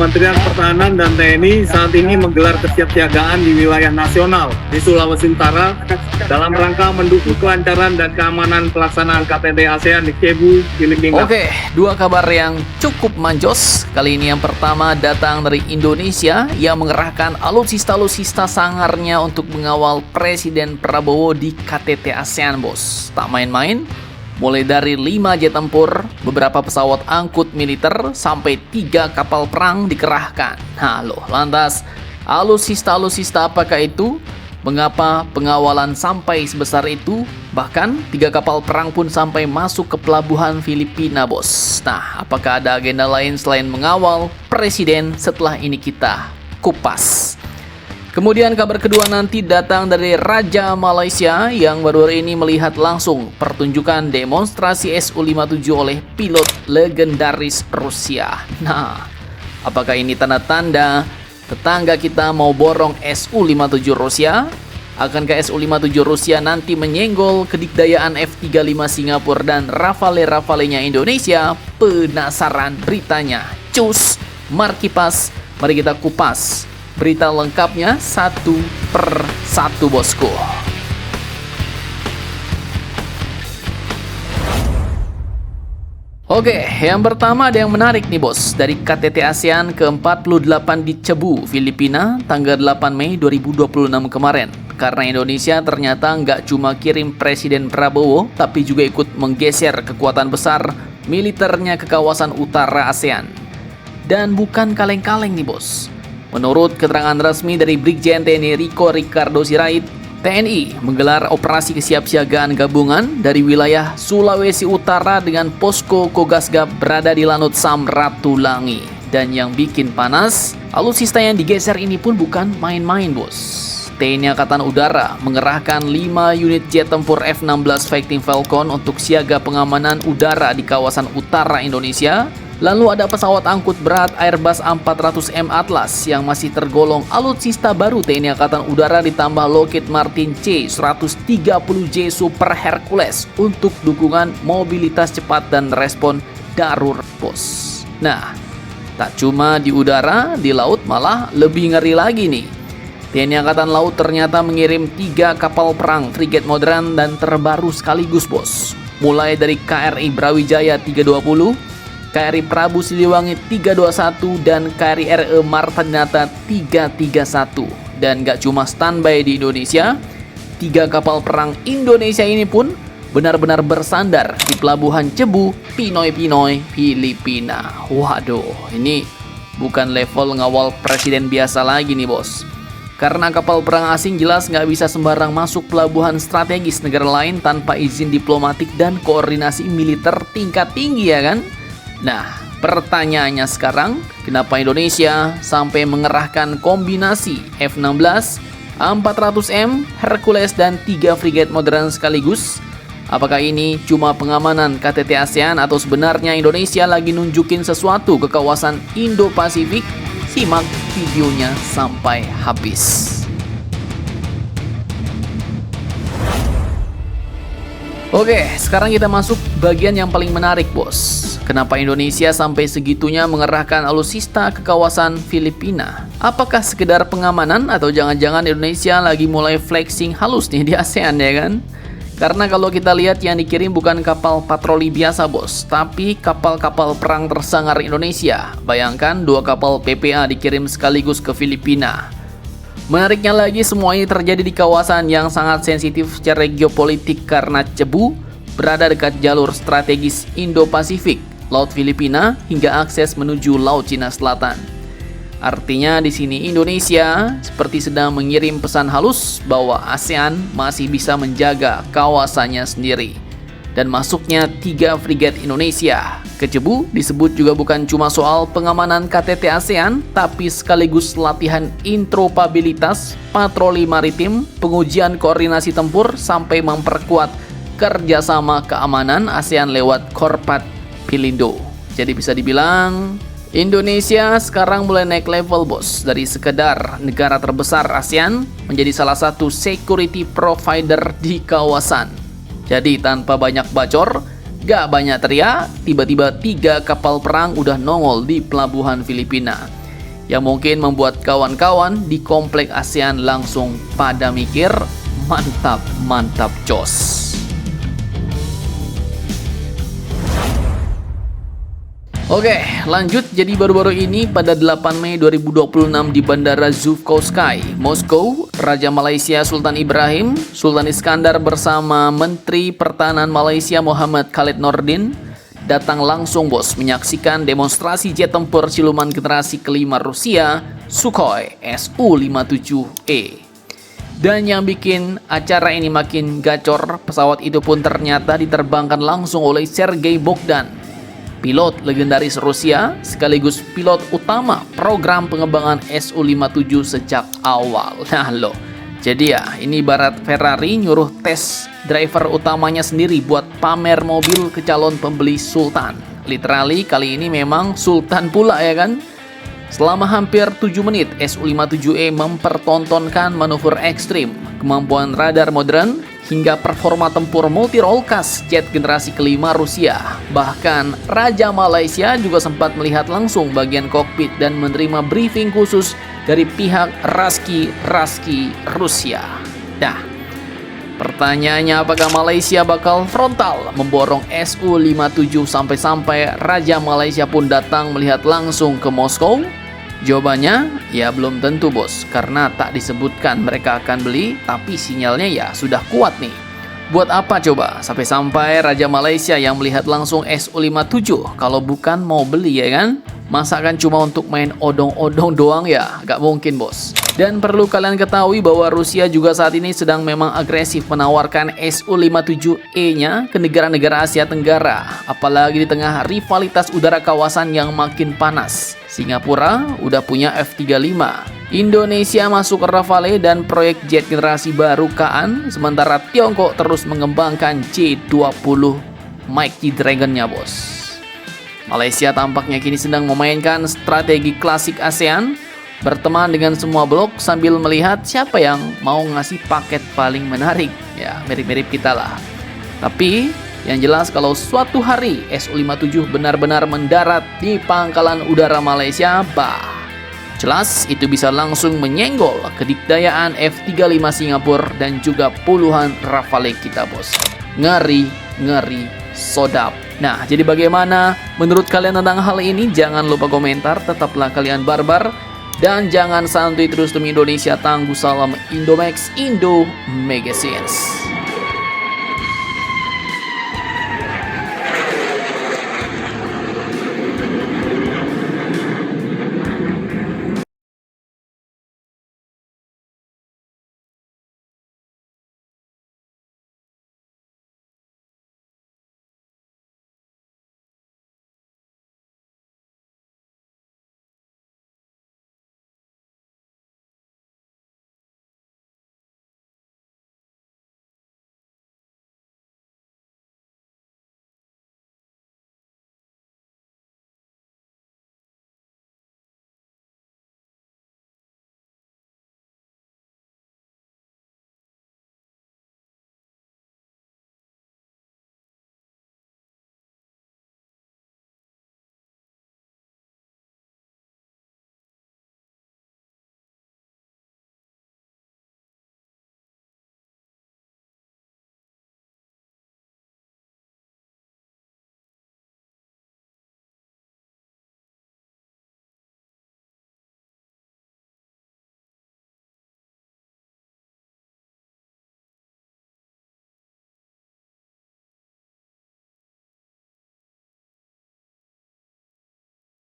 Kementerian Pertahanan dan TNI saat ini menggelar kesiapsiagaan di wilayah nasional di Sulawesi Utara dalam rangka mendukung kelancaran dan keamanan pelaksanaan KTT ASEAN di Cebu, Filipina. Oke, dua kabar yang cukup manjos. Kali ini yang pertama datang dari Indonesia yang mengerahkan alutsista-alutsista sangarnya untuk mengawal Presiden Prabowo di KTT ASEAN, bos. Tak main-main. Mulai dari 5 jet tempur, beberapa pesawat angkut militer, sampai 3 kapal perang dikerahkan. Nah loh, lantas alutsista-alutsista apakah itu? Mengapa pengawalan sampai sebesar itu? Bahkan 3 kapal perang pun sampai masuk ke pelabuhan Filipina, bos. Nah, apakah ada agenda lain selain mengawal presiden? Setelah ini kita kupas. Kemudian kabar kedua nanti datang dari Raja Malaysia yang baru hari ini melihat langsung pertunjukan demonstrasi Su-57 oleh pilot legendaris Rusia. Nah, apakah ini tanda-tanda tetangga kita mau borong Su-57 Rusia? Akankah Su-57 Rusia nanti menyenggol kedikdayaan F-35 Singapura dan Rafale-Rafalenya Indonesia? Penasaran beritanya? Cus, Markipas, mari kita kupas berita lengkapnya satu per satu, bosku. Oke, yang pertama ada yang menarik nih, bos. Dari KTT ASEAN ke-48 di Cebu, Filipina, tanggal 8 Mei 2026 kemarin. Karena Indonesia ternyata nggak cuma kirim Presiden Prabowo, tapi juga ikut menggeser kekuatan besar militernya ke kawasan utara ASEAN. Dan bukan kaleng-kaleng nih, bos. Menurut keterangan resmi dari Brigjen TNI Riko Ricardo Sirait, TNI menggelar operasi kesiapsiagaan gabungan dari wilayah Sulawesi Utara dengan posko Kogasgab berada di Lanut Samratulangi. Dan yang bikin panas, alutsista yang digeser ini pun bukan main-main, bos. TNI Angkatan Udara mengerahkan 5 unit jet tempur F-16 Fighting Falcon untuk siaga pengamanan udara di kawasan utara Indonesia. Lalu ada pesawat angkut berat Airbus A400M Atlas yang masih tergolong alutsista baru TNI Angkatan Udara ditambah Lockheed Martin C-130J Super Hercules untuk dukungan mobilitas cepat dan respon darurat, bos. Nah, tak cuma di udara, di laut malah lebih ngeri lagi nih. TNI Angkatan Laut ternyata mengirim 3 kapal perang frigate modern dan terbaru sekaligus, bos. Mulai dari KRI Brawijaya 320, KRI Prabu Siliwangi 321 dan KRI RE Marta Dinata 331. Dan gak cuma standby di Indonesia, 3 kapal perang Indonesia ini pun benar-benar bersandar di pelabuhan Cebu, Pinoy, Filipina. Waduh, ini bukan level ngawal presiden biasa lagi nih, bos. Karena kapal perang asing jelas nggak bisa sembarang masuk pelabuhan strategis negara lain tanpa izin diplomatik dan koordinasi militer tingkat tinggi, ya kan? Nah, pertanyaannya sekarang, kenapa Indonesia sampai mengerahkan kombinasi F-16, A400M, Hercules, dan 3 frigate modern sekaligus? Apakah ini cuma pengamanan KTT ASEAN atau sebenarnya Indonesia lagi nunjukin sesuatu ke kawasan Indo-Pasifik? Simak videonya sampai habis. Oke, sekarang kita masuk bagian yang paling menarik, bos. Kenapa Indonesia sampai segitunya mengerahkan alutsista ke kawasan Filipina? Apakah sekedar pengamanan atau jangan-jangan Indonesia lagi mulai flexing halus nih di ASEAN, ya kan? Karena kalau kita lihat yang dikirim bukan kapal patroli biasa, bos, tapi kapal-kapal perang tersangar Indonesia. Bayangkan 2 kapal PPA dikirim sekaligus ke Filipina. Menariknya lagi, semua ini terjadi di kawasan yang sangat sensitif secara geopolitik karena Cebu berada dekat jalur strategis Indo-Pasifik, Laut Filipina, hingga akses menuju Laut Cina Selatan. Artinya di sini Indonesia seperti sedang mengirim pesan halus bahwa ASEAN masih bisa menjaga kawasannya sendiri. Dan masuknya 3 frigate Indonesia ke Cebu disebut juga bukan cuma soal pengamanan KTT ASEAN, tapi sekaligus latihan intropabilitas, patroli maritim, pengujian koordinasi tempur, sampai memperkuat kerjasama keamanan ASEAN lewat Korpat Pilindo. Jadi bisa dibilang Indonesia sekarang mulai naik level, bos. Dari sekedar negara terbesar ASEAN menjadi salah satu security provider di kawasan. Jadi tanpa banyak bacor, gak banyak teriak, tiba-tiba 3 kapal perang udah nongol di pelabuhan Filipina. yang mungkin membuat kawan-kawan di komplek ASEAN langsung pada mikir, mantap jos. Oke, lanjut. Jadi baru-baru ini pada 8 Mei 2026 di Bandara Zhukovsky, Moskow, Raja Malaysia Sultan Ibrahim, Sultan Iskandar bersama Menteri Pertahanan Malaysia Muhammad Khalid Nordin datang langsung bos menyaksikan demonstrasi jet tempur siluman generasi kelima Rusia, Sukhoi Su-57E. Dan yang bikin acara ini makin gacor, pesawat itu pun ternyata diterbangkan langsung oleh Sergei Bogdan, pilot legendaris Rusia sekaligus pilot utama program pengembangan Su-57 sejak awal. Nah loh, jadi ya ini ibarat Ferrari nyuruh tes driver utamanya sendiri buat pamer mobil ke calon pembeli Sultan. Literally kali ini memang Sultan pula ya kan. Selama hampir 7 menit, Su-57E mempertontonkan manuver ekstrim, kemampuan radar modern, hingga performa tempur multi-role-cast jet generasi kelima Rusia. Bahkan, Raja Malaysia juga sempat melihat langsung bagian kokpit dan menerima briefing khusus dari pihak Raski Rusia. Nah, pertanyaannya apakah Malaysia bakal frontal memborong Su-57 sampai-sampai Raja Malaysia pun datang melihat langsung ke Moskow? Jawabannya, ya belum tentu bos, karena tak disebutkan mereka akan beli, tapi sinyalnya ya sudah kuat nih. Buat apa coba sampai-sampai Raja Malaysia yang melihat langsung Su-57 kalau bukan mau beli ya kan? Masa kan cuma untuk main odong-odong doang ya? Gak mungkin bos. Dan perlu kalian ketahui bahwa Rusia juga saat ini sedang memang agresif menawarkan Su-57E-nya ke negara-negara Asia Tenggara. Apalagi di tengah rivalitas udara kawasan yang makin panas. Singapura udah punya F-35. Indonesia masuk ke Rafale dan proyek jet generasi baru Kaan. Sementara Tiongkok terus mengembangkan J-20 Mighty Dragon-nya bos. Malaysia tampaknya kini sedang memainkan strategi klasik ASEAN, berteman dengan semua blok sambil melihat siapa yang mau ngasih paket paling menarik. Ya, mirip-mirip kita lah. Tapi yang jelas kalau suatu hari Su-57 benar-benar mendarat di pangkalan udara Malaysia, jelas itu bisa langsung menyenggol kedikdayaan F-35 Singapura dan juga puluhan Rafale kita bos. Ngeri, sodap. Nah, jadi bagaimana menurut kalian tentang hal ini? Jangan lupa komentar, tetaplah kalian barbar, dan jangan santuy terus demi Indonesia. Tangguh salam Indomax, Indo Magazines.